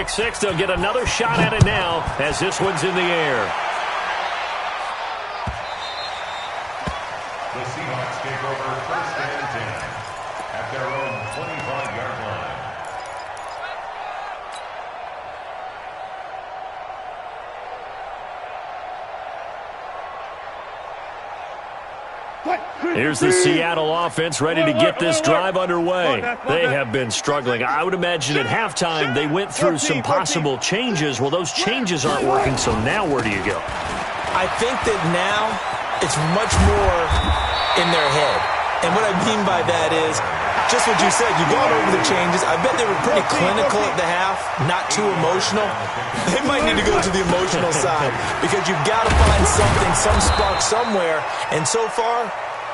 6-6. They'll get another shot at it now as this one's in the air. The Seahawks take over 1st and 10 at their own 25-yard line. Here's the Seattle offense ready to get this drive underway. They have been struggling. I would imagine at halftime they went through some possible changes. Well, those changes aren't working, so now where do you go? I think that now it's much more in their head. And what I mean by that is just what you said. You've gone over the changes. I bet they were pretty clinical at the half, not too emotional. They might need to go to the emotional side because you've got to find something, some spark somewhere. And so far,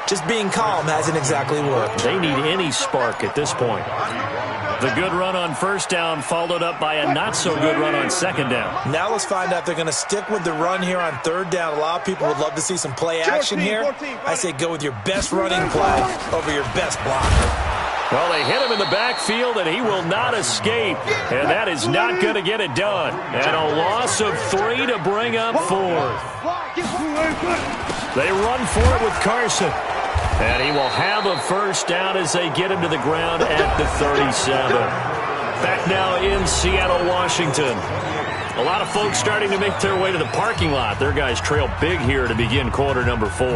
just being calm hasn't exactly worked. They need any spark at this point. The good run on 1st down followed up by a not-so-good run on 2nd down. Now let's find out if they're going to stick with the run here on 3rd down. A lot of people would love to see some play action here. I say go with your best running play over your best blocker. Well, they hit him in the backfield, and he will not escape. And that is not going to get it done. And a loss of 3 to bring up 4th. They run for it with Carson. And he will have a 1st down as they get him to the ground at the 37. Back now in Seattle, Washington. A lot of folks starting to make their way to the parking lot. Their guys trail big here to begin quarter number 4.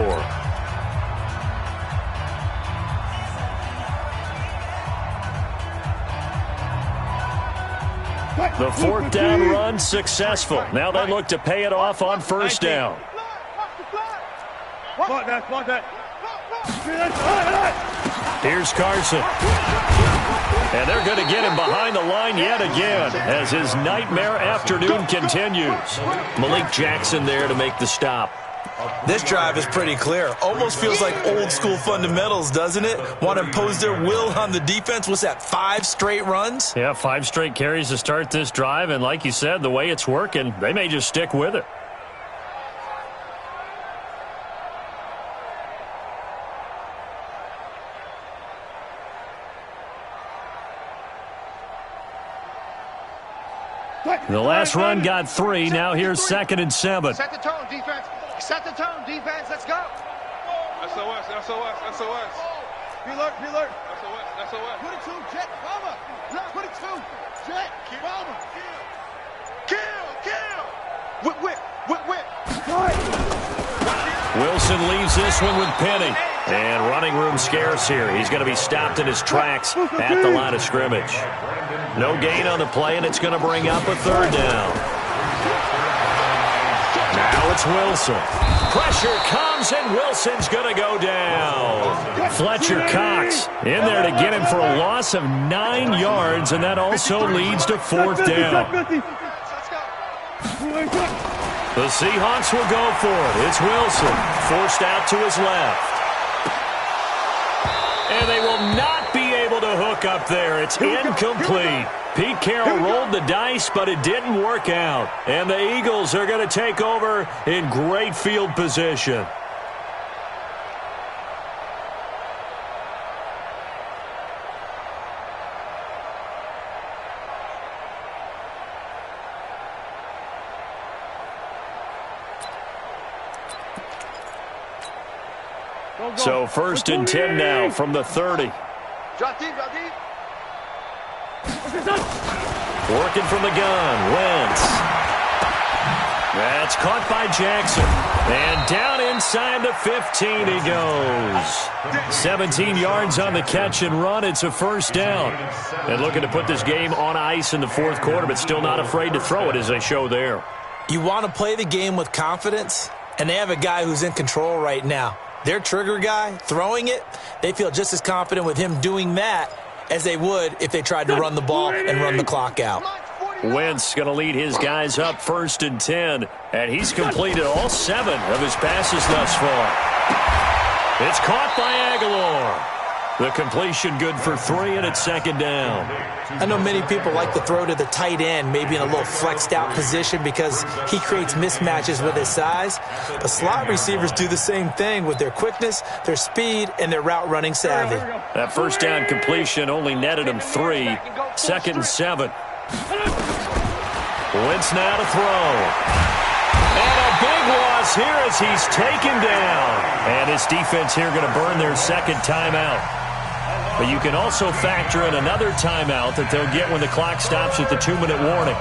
The 4th down run successful. Now they look to pay it off on 1st down. Here's Carson. And they're going to get him behind the line yet again as his nightmare afternoon continues. Malik Jackson there to make the stop. This drive is pretty clear. Almost feels like old school fundamentals, doesn't it? Want to impose their will on the defense. What's that, 5 straight runs? Yeah, 5 straight carries to start this drive. And like you said, the way it's working, they may just stick with it. The last run got 3. Now here's 2nd and 7. Set the tone, defense. Set the tone, defense. Let's go. SOS, SOS, SOS. Be alert, be alert. SOS, SOS. 22, Jet, bomber. 22, Jet, bomber. Kill. Whip. Wilson leaves this one with Penny. And running room scarce here. He's going to be stopped in his tracks at the line of scrimmage. No gain on the play, and it's going to bring up a 3rd down. Now it's Wilson. Pressure comes, and Wilson's going to go down. Fletcher Cox in there to get him for a loss of 9 yards, and that also leads to 4th down. The Seahawks will go for it. It's Wilson, forced out to his left. And they will not be able to hook up there. It's incomplete. Pete Carroll rolled the dice, but it didn't work out. And the Eagles are going to take over in great field position. So 1st and 10 now from the 30. Drop deep. Working from the gun, Wentz. That's caught by Jackson. And down inside the 15 he goes. 17 yards on the catch and run. It's a 1st down. And looking to put this game on ice in the 4th quarter, but still not afraid to throw it as they show there. You want to play the game with confidence, and they have a guy who's in control right now. Their trigger guy, throwing it, they feel just as confident with him doing that as they would if they tried to run the ball and run the clock out. Wentz going to lead his guys up 1st and 10, and he's completed all 7 of his passes thus far. It's caught by Aguilar. The completion good for 3, and it's 2nd down. I know many people like to throw to the tight end, maybe in a little flexed out position because he creates mismatches with his size. But slot receivers do the same thing with their quickness, their speed, and their route running savvy. That 1st down completion only netted him 3. 2nd and 7. Wentz now to throw. And a big loss here as he's taken down. And his defense here going to burn their second timeout. But you can also factor in another timeout that they'll get when the clock stops at the 2-minute warning.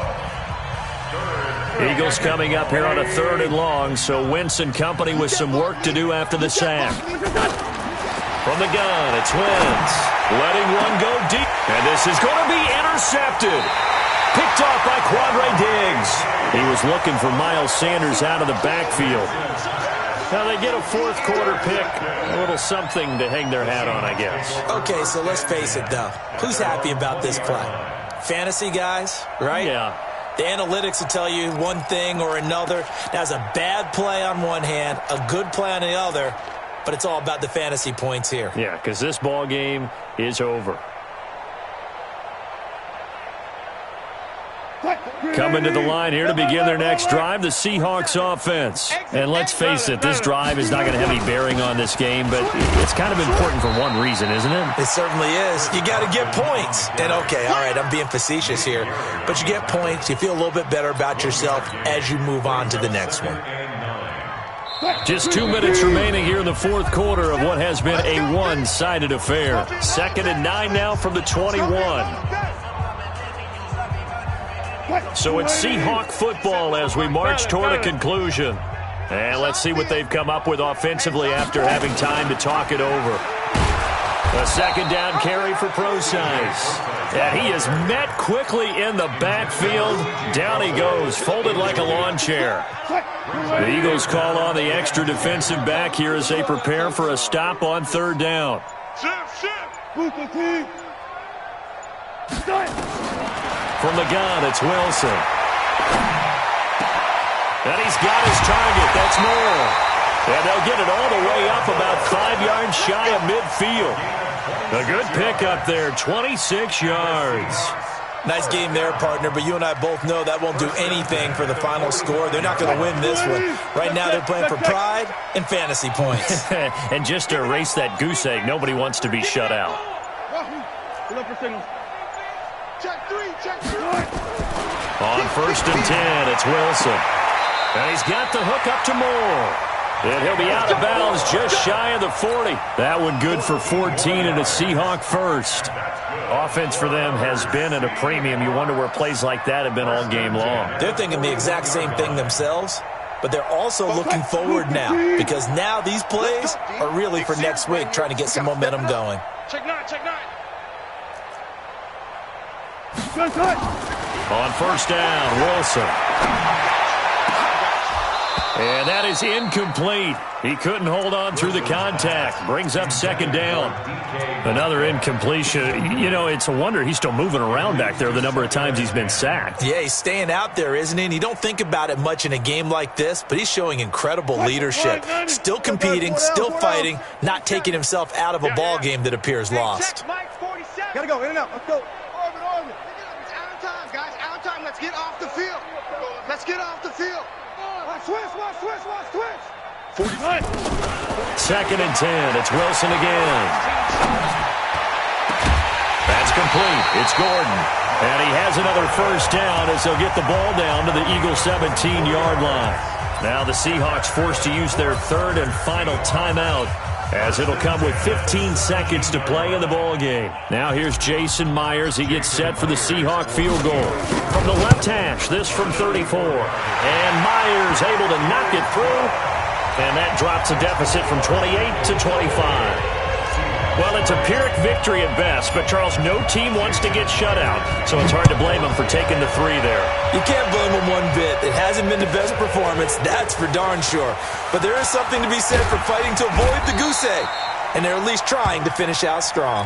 Eagles coming up here on a 3rd and long, so Wentz and company with some work to do after the sack. From the gun, it's Wentz. Letting one go deep. And this is going to be intercepted. Picked off by Quandre Diggs. He was looking for Miles Sanders out of the backfield. Now they get a 4th quarter pick. A little something to hang their hat on, I guess. Okay, so let's face it, though. Who's happy about this play? Fantasy guys, right? Yeah. The analytics will tell you one thing or another. That's a bad play on one hand, a good play on the other, but it's all about the fantasy points here. Yeah, because this ball game is over. Coming to the line here to begin their next drive, the Seahawks offense. And let's face it, this drive is not going to have any bearing on this game, but it's kind of important for one reason, isn't it? It certainly is. You got to get points. And okay, all right, I'm being facetious here, but you get points, you feel a little bit better about yourself as you move on to the next one. Just 2 minutes remaining here in the 4th quarter of what has been a one-sided affair. 2nd and 9 now from the 21. So it's Seahawk football as we march toward a conclusion. And let's see what they've come up with offensively after having time to talk it over. A 2nd down carry for Procise. And he is met quickly in the backfield. Down he goes, folded like a lawn chair. The Eagles call on the extra defensive back here as they prepare for a stop on 3rd down. From the gun, it's Wilson. And he's got his target. That's Moore. And they'll get it all the way up about 5 yards shy of midfield. A good pickup there, 26 yards. Nice game there, partner, but you and I both know that won't do anything for the final score. They're not going to win this one. Right now they're playing for pride and fantasy points. And just to erase that goose egg, nobody wants to be shut out. On 1st and 10, it's Wilson. And he's got the hook up to Moore. And he'll be out of bounds just shy of the 40. That one good for 14 and a Seahawk first. Offense for them has been at a premium. You wonder where plays like that have been all game long. They're thinking the exact same thing themselves, but they're also looking forward now because now these plays are really for next week, trying to get some momentum going. Check 9, check 9. On 1st down, Wilson. And that is incomplete. He couldn't hold on through the contact. Brings up 2nd down. Another incompletion. You know, it's a wonder he's still moving around back there the number of times he's been sacked. Yeah, he's staying out there, isn't he? And you don't think about it much in a game like this, but he's showing incredible leadership. Still competing, still fighting, not taking himself out of a ball game that appears lost. Gotta go, in and out. Let's go. Orbit. It's out of time, guys. Out of time. Let's get off the field. Let's get off the field. Switch. 49. 2nd and 10. It's Wilson again. That's complete. It's Gordon. And he has another 1st down as they'll get the ball down to the Eagles' 17-yard line. Now the Seahawks forced to use their 3rd and final timeout, as it'll come with 15 seconds to play in the ball game. Now here's Jason Myers. He gets set for the Seahawk field goal. From the left hash, this from 34. And Myers able to knock it through. And that drops a deficit from 28 to 25. Well, it's a Pyrrhic victory at best, but Charles, no team wants to get shut out, so it's hard to blame them for taking the 3 there. You can't blame them one bit. It hasn't been the best performance, that's for darn sure. But there is something to be said for fighting to avoid the goose egg, and they're at least trying to finish out strong.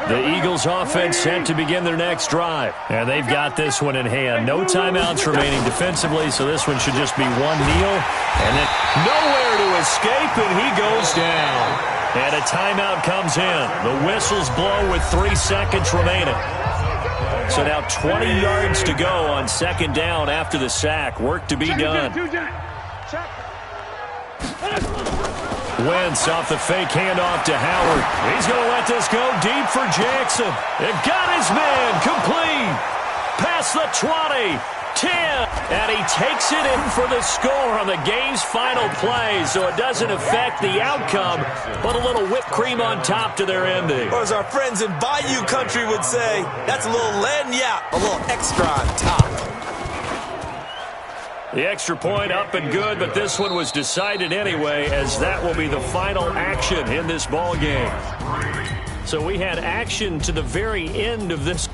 The Eagles offense set to begin their next drive. And they've got this one in hand. No timeouts remaining defensively, so this one should just be one kneel. And then nowhere to escape, and he goes down. And a timeout comes in. The whistles blow with 3 seconds remaining. So now 20 yards to go on 2nd down after the sack. Work to be done. Wentz off the fake handoff to Howard. He's going to let this go deep for Jackson. It got his man complete. Past the 20, 10. And he takes it in for the score on the game's final play. So it doesn't affect the outcome, but a little whipped cream on top to their ending. Or as our friends in Bayou Country would say, that's a little lagniappe, a little extra on top. The extra point up and good, but this one was decided anyway, as that will be the final action in this ball game. So we had action to the very end of this.